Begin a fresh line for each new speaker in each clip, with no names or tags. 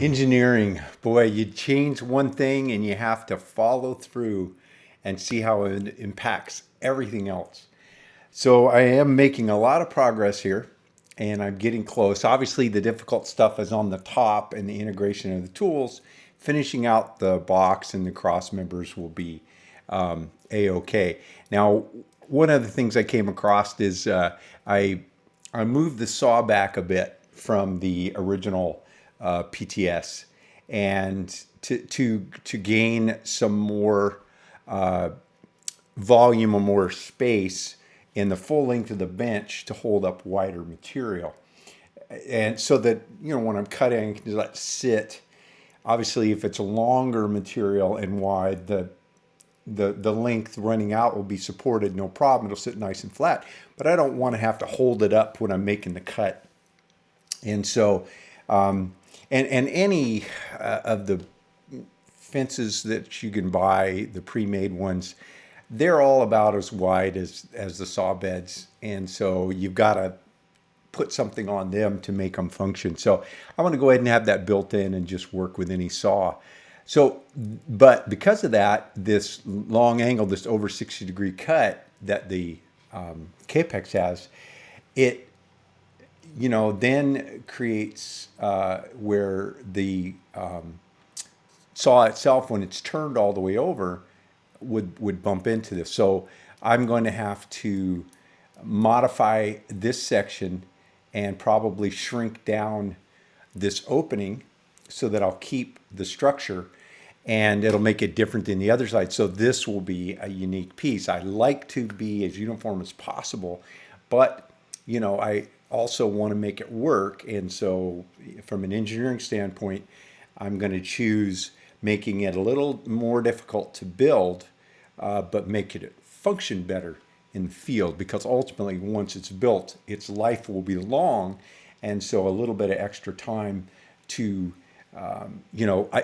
Engineering, boy, you change one thing and you have to follow through and see how it impacts everything else. So I am making a lot of progress here and I'm getting close. Obviously, the difficult stuff is on the top and the integration of the tools. Finishing out the box and the cross members will be a-okay. Now, one of the things I came across is I moved the saw back a bit from the original PTS, and to gain some more volume or more space in the full length of the bench to hold up wider material. And so that, when I'm cutting, I can just let it sit. Obviously, if it's a longer material and wide, the length running out will be supported, no problem. It'll sit nice and flat. But I don't want to have to hold it up when I'm making the cut. And so, and any of the fences that you can buy, the pre-made ones, they're all about as wide as the saw beds. And so you've got to put something on them to make them function. So I want to go ahead and have that built in and just work with any saw. So, but because of that, this long angle, this over 60-degree cut that the Capex has, it then creates where the saw itself, when it's turned all the way over, would bump into this. So I'm going to have to modify this section and probably shrink down this opening so that I'll keep the structure and it'll make it different than the other side. So this will be a unique piece. I like to be as uniform as possible, but I also want to make it work. And so from an engineering standpoint, I'm going to choose making it a little more difficult to build, but make it function better in the field, because ultimately once it's built, its life will be long. And so a little bit of extra time to,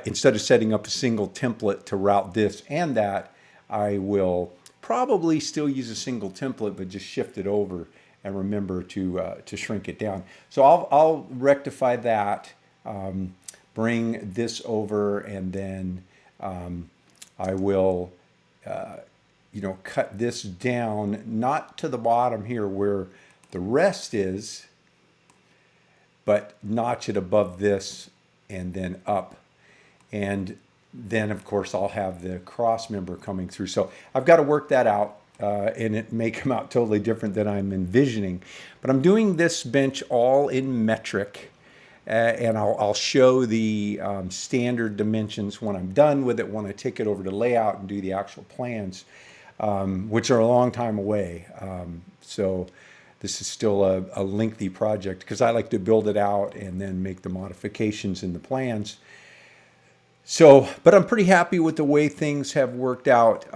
instead of setting up a single template to route this and that, I will probably still use a single template, but just shift it over and remember to shrink it down. So I'll rectify that, bring this over, and then I will cut this down, not to the bottom here where the rest is, but notch it above this and then up. And then, of course, I'll have the cross member coming through. So I've got to work that out, and it may come out totally different than I'm envisioning. But I'm doing this bench all in metric, and I'll show the standard dimensions when I'm done with it, when I take it over to layout and do the actual plans, which are a long time away. So this is still a lengthy project because I like to build it out and then make the modifications in the plans. So, but I'm pretty happy with the way things have worked out.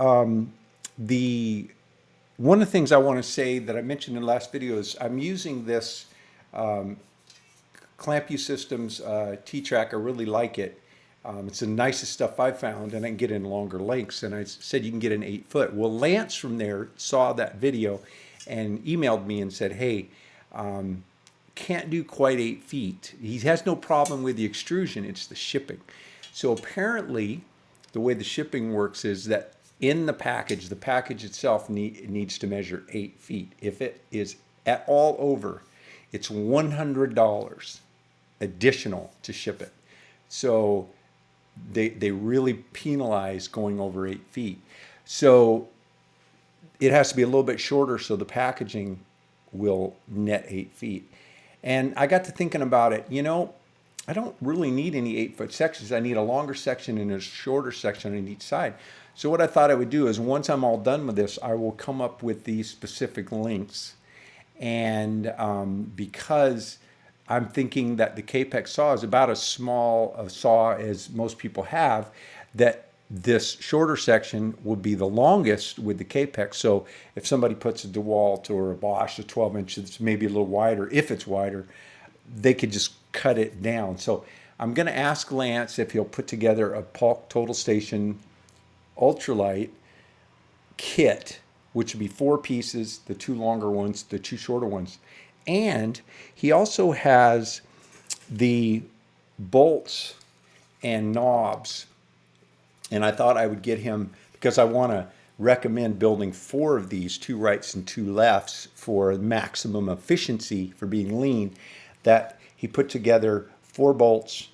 One of the things I want to say that I mentioned in the last video is I'm using this ClampU Systems T-Track. I really like it. It's the nicest stuff I've found, and I can get in longer lengths. And I said you can get an 8-foot. Well, Lance from there saw that video and emailed me and said, hey, can't do quite 8 feet. He has no problem with the extrusion, it's the shipping. So apparently, the way the shipping works is that in the package itself needs to measure 8 feet. If it is at all over, it's $100 additional to ship it. So they really penalize going over 8 feet. So it has to be a little bit shorter so the packaging will net 8 feet. And I got to thinking about it, I don't really need any 8-foot sections. I need a longer section and a shorter section on each side. So what I thought I would do is once I'm all done with this, I will come up with these specific lengths. And because I'm thinking that the Capex saw is about as small a saw as most people have, that this shorter section will be the longest with the Capex. So if somebody puts a DeWalt or a Bosch, a 12 inch that's maybe a little wider, if it's wider, they could just cut it down. So I'm going to ask Lance if he'll put together a Paulk Total Station Ultralight kit, which would be 4 pieces, the 2 longer ones, the 2 shorter ones. And he also has the bolts and knobs. And I thought I would get him, because I want to recommend building 4 of these, 2 rights and 2 lefts, for maximum efficiency for being lean, that he put together 4 bolts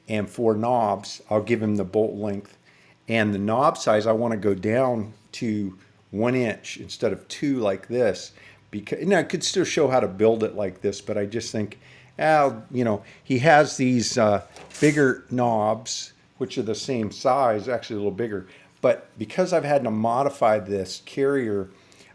and 4 knobs. I'll give him the bolt length. And the knob size, I want to go down to 1 inch instead of 2 like this. Because, I could still show how to build it like this, but I just think, he has these bigger knobs, which are the same size, actually a little bigger. But because I've had to modify this carrier,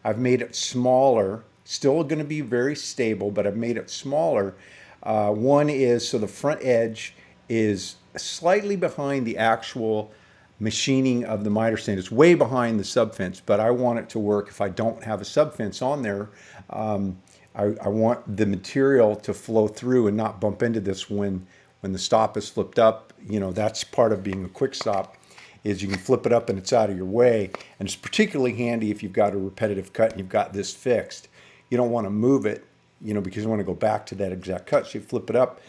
I've made it smaller. Still going to be very stable, but I've made it smaller. One is, so the front edge is slightly behind the actual machining of the miter stand. It's way behind the sub fence, but I want it to work if I don't have a sub fence on there. I want the material to flow through and not bump into this when the stop is flipped up. That's part of being a quick stop, is you can flip it up and it's out of your way. And it's particularly handy if you've got a repetitive cut and you've got this fixed. You don't want to move it, because you want to go back to that exact cut. So you flip it up,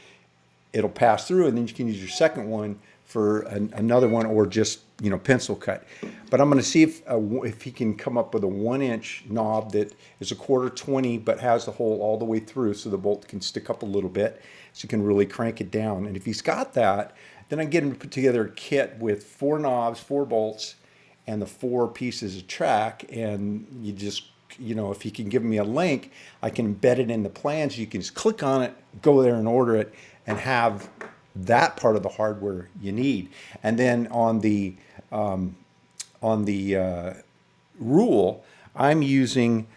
it'll pass through, and then you can use your second one for another one, or just pencil cut. But I'm going to see if he can come up with a 1 inch knob that is a 1/4 20, but has the hole all the way through, so the bolt can stick up a little bit, so you can really crank it down. And if he's got that, then I get him to put together a kit with 4 knobs, 4 bolts, and the 4 pieces of track. And you just, if he can give me a link, I can embed it in the plans. You can just click on it, go there and order it, and have that part of the hardware you need. And then on the rule, I'm using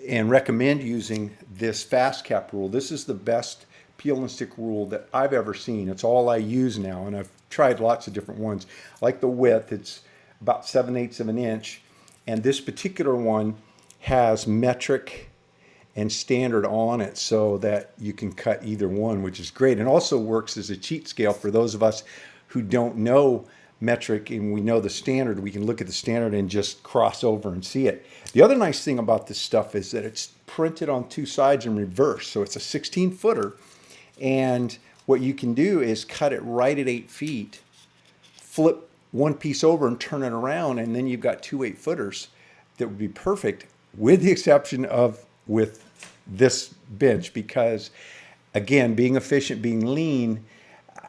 and recommend using this fast cap rule. This is the best peel and stick rule that I've ever seen. It's all I use now, and I've tried lots of different ones. I like the width. It's about 7/8 of an inch, and this particular one has metric and standard on it, so that you can cut either one, which is great. And also works as a cheat scale for those of us who don't know metric and we know the standard. We can look at the standard and just cross over and see it. The other nice thing about this stuff is that it's printed on 2 sides in reverse, so it's a 16-footer. And what you can do is cut it right at 8 feet, flip one piece over and turn it around, and then you've got 2 8-footers that would be perfect, with the exception of with this bench, because again, being efficient, being lean,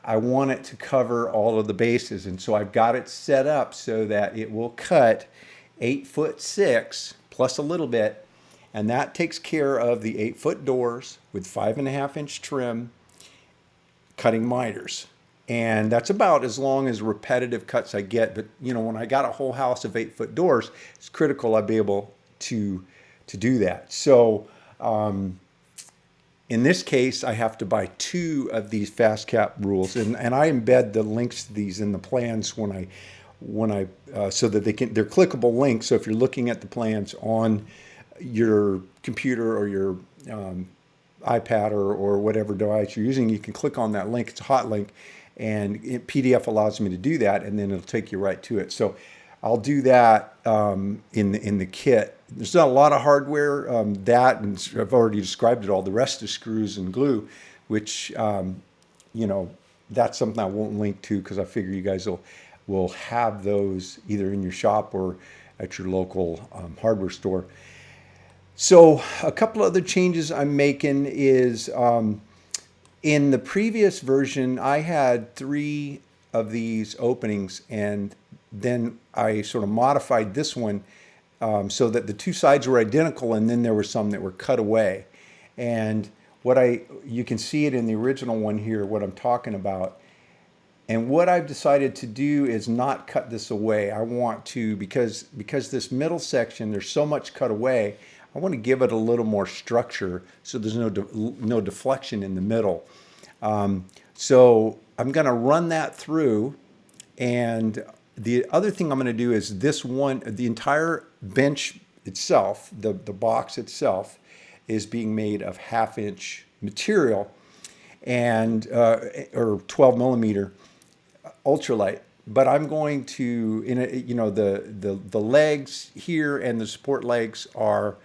I want it to cover all of the bases. And so I've got it set up so that it will cut 8'6" plus a little bit. And that takes care of the 8-foot doors with 5.5-inch trim, cutting miters. And that's about as long as repetitive cuts I get. But when I got a whole house of 8-foot doors, it's critical I be able to do that. So in this case, I have to buy 2 of these fast cap rules, and I embed the links to these in the plans when I so that they're clickable links. So if you're looking at the plans on your computer or your iPad or whatever device you're using, you can click on that link. It's a hot link, and PDF allows me to do that, and then it'll take you right to it. So I'll do that in the kit. There's not a lot of hardware, and I've already described it all. The rest is screws and glue, which, that's something I won't link to, because I figure you guys will have those either in your shop or at your local hardware store. So a couple other changes I'm making is, in the previous version, I had 3 of these openings, and then I sort of modified this one so that the 2 sides were identical, and then there were some that were cut away. And you can see it in the original one here, what I'm talking about. And what I've decided to do is not cut this away. I want to, because this middle section, there's so much cut away, I want to give it a little more structure so there's no deflection in the middle. So I'm going to run that through, and the other thing I'm going to do is the entire bench itself, the box itself, is being made of 1/2-inch material, and or 12 millimeter ultralight. But I'm going to, the legs here and the support legs are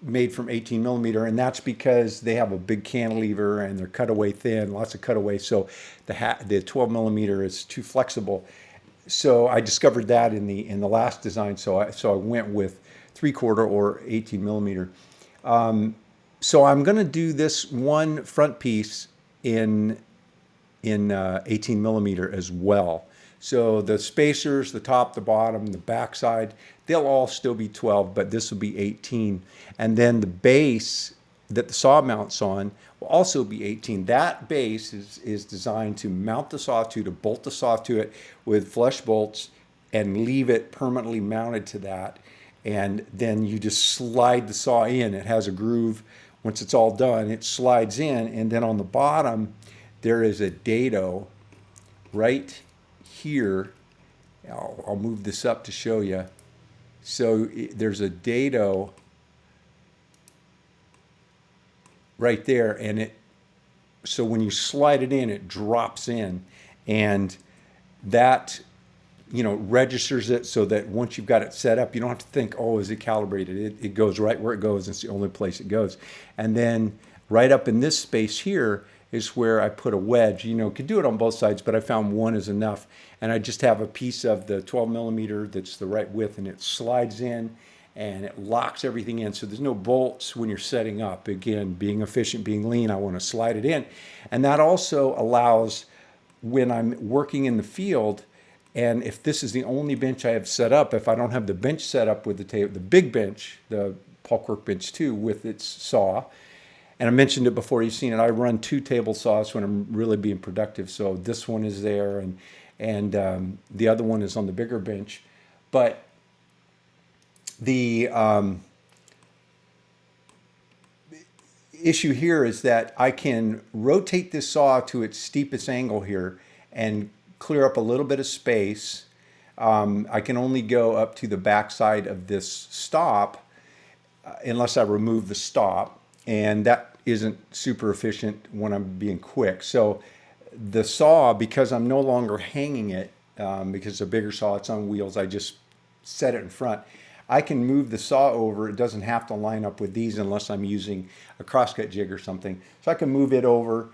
made from 18 millimeter, and that's because they have a big cantilever and they're cutaway thin, lots of cutaway. So the 12 millimeter is too flexible. So I discovered that in the last design. So I went with 3/4 or 18 millimeter. So I'm going to do this one front piece in 18 millimeter as well. So the spacers, the top, the bottom, the backside, they'll all still be 12, but this will be 18. And then the base that the saw mounts on will also be 18. That base is designed to mount the saw to bolt the saw to it with flush bolts and leave it permanently mounted to that. And then you just slide the saw in. It has a groove. Once it's all done, it slides in. And then on the bottom, there is a dado right here. I'll move this up to show you. So there's a dado right there, and so when you slide it in, it drops in, and that registers it so that once you've got it set up, you don't have to think, oh, is it calibrated? It goes right where it goes. It's the only place it goes. And then right up in this space here is where I put a wedge. Could do it on both sides, but I found one is enough. And I just have a piece of the 12 millimeter that's the right width, and it slides in and it locks everything in. So there's no bolts when you're setting up. Again, being efficient, being lean, I want to slide it in. And that also allows when I'm working in the field, and if this is the only bench I have set up, if I don't have the bench set up with the big bench, the Paulk Workbench 2 with its saw, and I mentioned it before, you've seen it, I run 2 table saws when I'm really being productive. So this one is there, and the other one is on the bigger bench. But the issue here is that I can rotate this saw to its steepest angle here and clear up a little bit of space. I can only go up to the backside of this stop unless I remove the stop, and that isn't super efficient when I'm being quick. So the saw, because I'm no longer hanging it, because it's a bigger saw, it's on wheels, I just set it in front. I can move the saw over. It doesn't have to line up with these unless I'm using a crosscut jig or something. So I can move it over.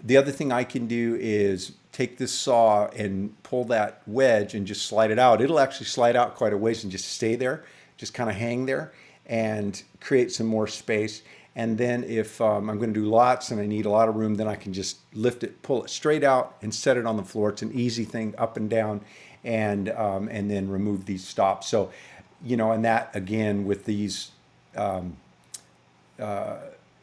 The other thing I can do is take this saw and pull that wedge and just slide it out. It'll actually slide out quite a ways and just stay there, just kind of hang there and create some more space. And then if I'm going to do lots and I need a lot of room, then I can just lift it, pull it straight out and set it on the floor. It's an easy thing, up and down, and then remove these stops. So, and that again with these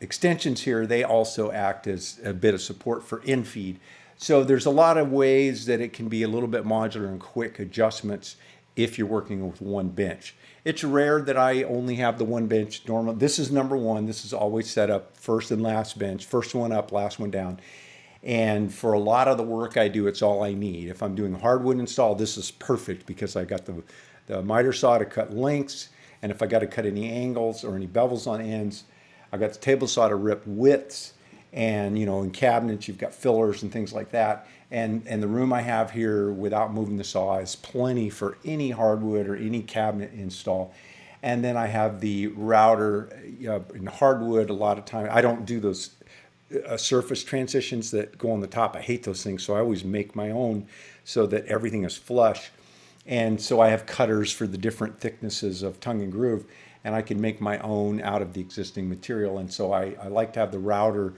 extensions here, they also act as a bit of support for infeed. So there's a lot of ways that it can be a little bit modular and quick adjustments if you're working with one bench. It's rare that I only have the one bench. Normal. This is number one. This is always set up first and last bench, first one up, last one down. And for a lot of the work I do, it's all I need. If I'm doing hardwood install, this is perfect because I got the miter saw to cut lengths, and if I got to cut any angles or any bevels on ends, I got the table saw to rip widths. And in cabinets you've got fillers and things like that, and the room I have here without moving the saw is plenty for any hardwood or any cabinet install. And then I have the router in hardwood. A lot of time I don't do those surface transitions that go on the top. I hate those things, so I always make my own so that everything is flush. And so I have cutters for the different thicknesses of tongue and groove, and I can make my own out of the existing material. And so I like to have the router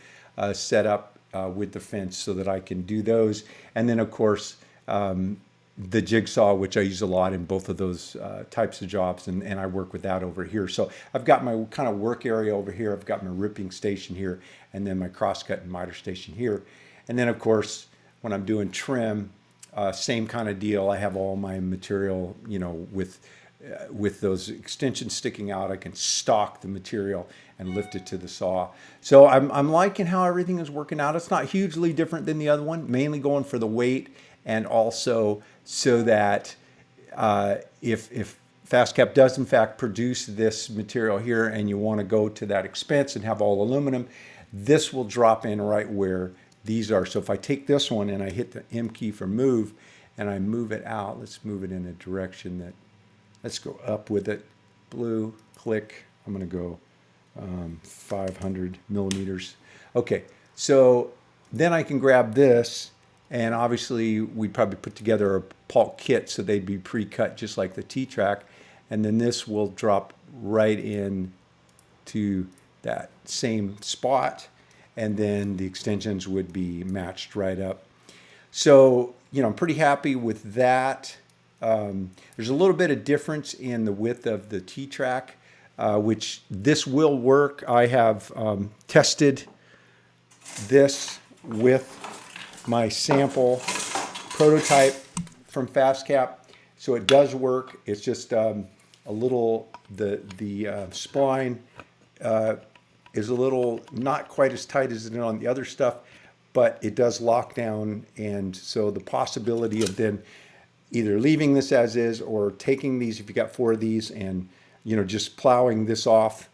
set up with the fence so that I can do those. And then of course the jigsaw, which I use a lot in both of those types of jobs, and I work with that over here. So I've got my kind of work area over here, I've got my ripping station here, and then my crosscut and miter station here. And then of course when I'm doing trim, same kind of deal. I have all my material, with those extensions sticking out. I can stock the material and lift it to the saw. So I'm liking how everything is working out. It's not hugely different than the other one, mainly going for the weight, and also so that if FastCap does in fact produce this material here and you want to go to that expense and have all aluminum, this will drop in right where these are. So if I take this one and I hit the M key for move and I move it out, let's move it in a direction that, let's go up with it, blue, click, I'm going to go 500 millimeters. Okay, so then I can grab this, and obviously we'd probably put together a Paulk kit so they'd be pre-cut just like the T-Track, and then this will drop right in to that same spot, and then the extensions would be matched right up. So, I'm pretty happy with that. There's a little bit of difference in the width of the T-Track, which this will work. I have tested this with my sample prototype from FastCap, so it does work. It's just a little, the spline is a little not quite as tight as it is on the other stuff, but it does lock down, and so the possibility of then either leaving this as is or taking these, if you got 4 of these, and just plowing this off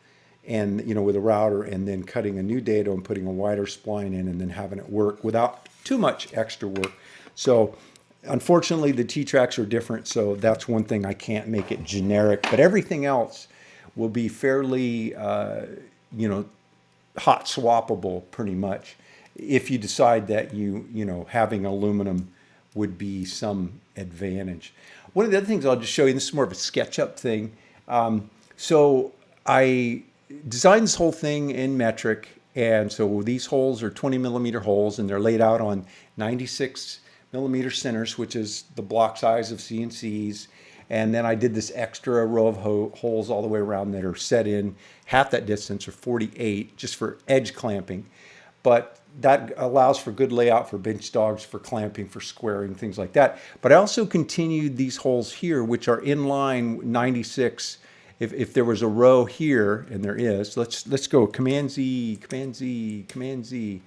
and with a router, and then cutting a new dado and putting a wider spline in, and then having it work without too much extra work. So unfortunately the T-Tracks are different, so that's one thing I can't make it generic, but everything else will be fairly hot swappable pretty much, if you decide that having aluminum would be some advantage. One of the other things I'll just show you, this is more of a SketchUp thing. So I designed this whole thing in metric, and so these holes are 20 millimeter holes, and they're laid out on 96 millimeter centers, which is the block size of CNCs. And then I did this extra row of holes all the way around that are set in half that distance, or 48, just for edge clamping. But that allows for good layout for bench dogs, for clamping, for squaring, things like that. But I also continued these holes here, which are in line 96. If there was a row here, and there is, let's go Command Z, Command Z, Command Z.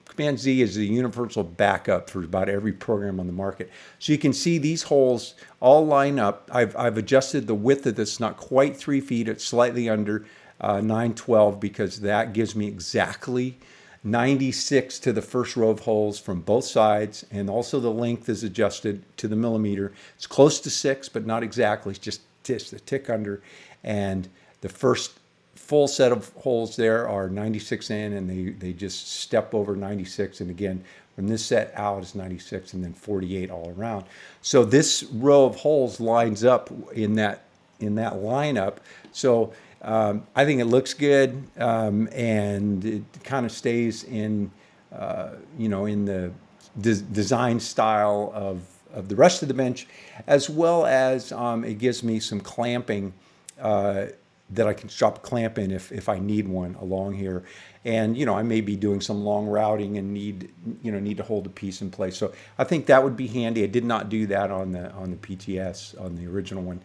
Command Z is the universal backup for about every program on the market. So you can see these holes all line up. I've adjusted the width of this, not quite 3 feet. It's slightly under 912, because that gives me exactly 96 to the first row of holes from both sides, and also the length is adjusted to the millimeter. It's close to 6, but not exactly. It's just a tick under, and the first full set of holes there are 96 in, and they just step over 96, and again from this set out is 96, and then 48 all around. So this row of holes lines up in that lineup. So I think it looks good, and it kind of stays in in the design style of the rest of the bench, as well as it gives me some clamping that I can drop a clamp in if I need one along here. And I may be doing some long routing and need to hold a piece in place. So I think that would be handy. I did not do that on the PTS, on the original one.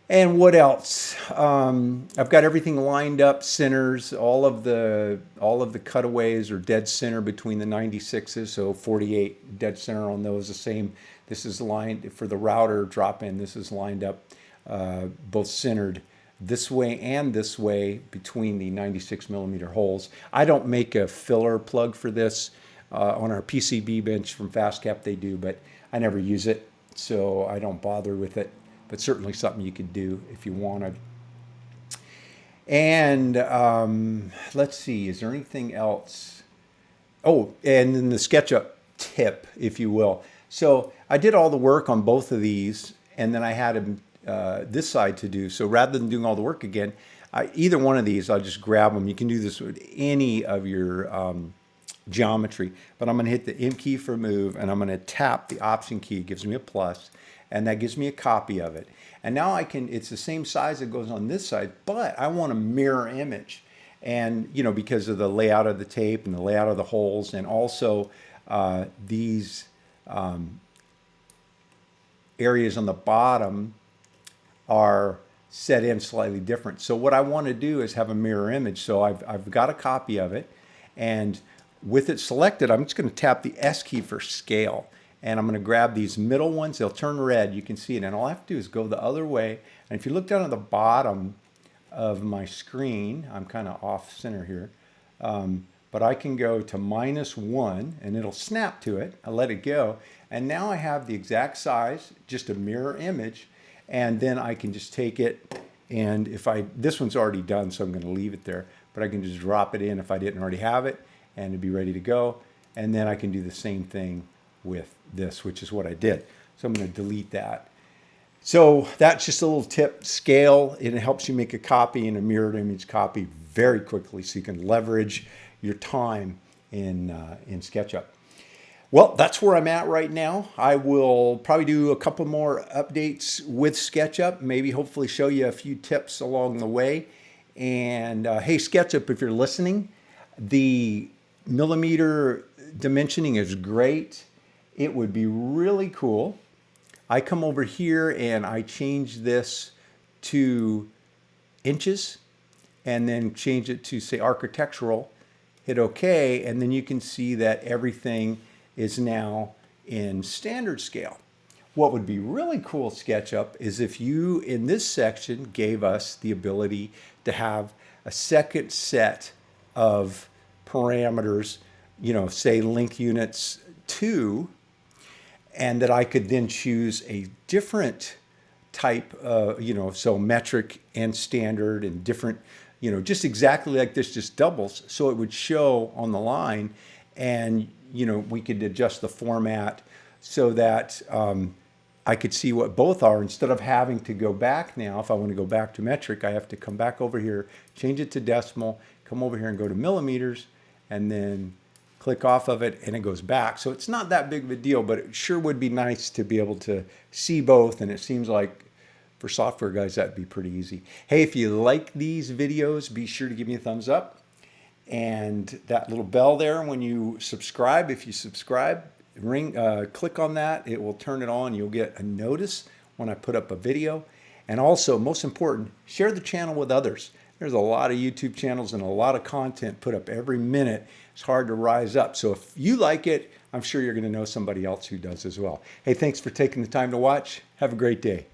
And what else? I've got everything lined up, centers, all of the cutaways are dead center between the 96s, so 48 dead center on those. The same. This is lined for the router drop in. This is lined up both centered this way and this way between the 96 millimeter holes. I don't make a filler plug for this. On our PCB bench from FastCap they do, but I never use it, so I don't bother with it. But certainly something you could do if you wanted. And let's see, is there anything else? Oh, and then the SketchUp tip, if you will. So I did all the work on both of these, and then I had this side to do. So rather than doing all the work again, either one of these, I'll just grab them. You can do this with any of your geometry, but I'm going to hit the M key for move, and I'm going to tap the Option key. It gives me a plus, and that gives me a copy of it. And now it's the same size that goes on this side, but I want a mirror image. And, because of the layout of the tape and the layout of the holes, and also these areas on the bottom are set in slightly different. So what I want to do is have a mirror image. So I've got a copy of it, and with it selected, I'm just going to tap the S key for scale. And I'm going to grab these middle ones. They'll turn red. You can see it. And all I have to do is go the other way. And if you look down at the bottom of my screen, I'm kind of off center here. But I can go to -1, and it'll snap to it. I let it go. And now I have the exact size, just a mirror image. And then I can just take it And this one's already done, so I'm going to leave it there, but I can just drop it in if I didn't already have it, and it'd be ready to go. And then I can do the same thing with this, which is what I did. So I'm going to delete that. So that's just a little tip. Scale, and it helps you make a copy and a mirrored image copy very quickly, so you can leverage your time in SketchUp. Well, that's where I'm at right now. I will probably do a couple more updates with SketchUp, maybe hopefully show you a few tips along the way. And hey, SketchUp, if you're listening, the millimeter dimensioning is great. It would be really cool. I come over here and I change this to inches and then change it to, say, architectural, hit OK, and then you can see that everything is now in standard scale. What would be really cool, SketchUp, is if you, in this section, gave us the ability to have a second set of parameters, say link units 2, and that I could then choose a different type, so metric and standard and different, just exactly like this, just doubles. So it would show on the line, and, we could adjust the format so that I could see what both are, instead of having to go back now. If I want to go back to metric, I have to come back over here, change it to decimal, come over here and go to millimeters, and then click off of it, and it goes back. So it's not that big of a deal, but it sure would be nice to be able to see both. And it seems like for software guys, that'd be pretty easy. Hey, if you like these videos, be sure to give me a thumbs up. And that little bell there when you subscribe, if you subscribe, click on that. It will turn it on. You'll get a notice when I put up a video. And also, most important, share the channel with others. There's a lot of YouTube channels and a lot of content put up every minute. It's hard to rise up. So if you like it, I'm sure you're going to know somebody else who does as well. Hey, thanks for taking the time to watch. Have a great day.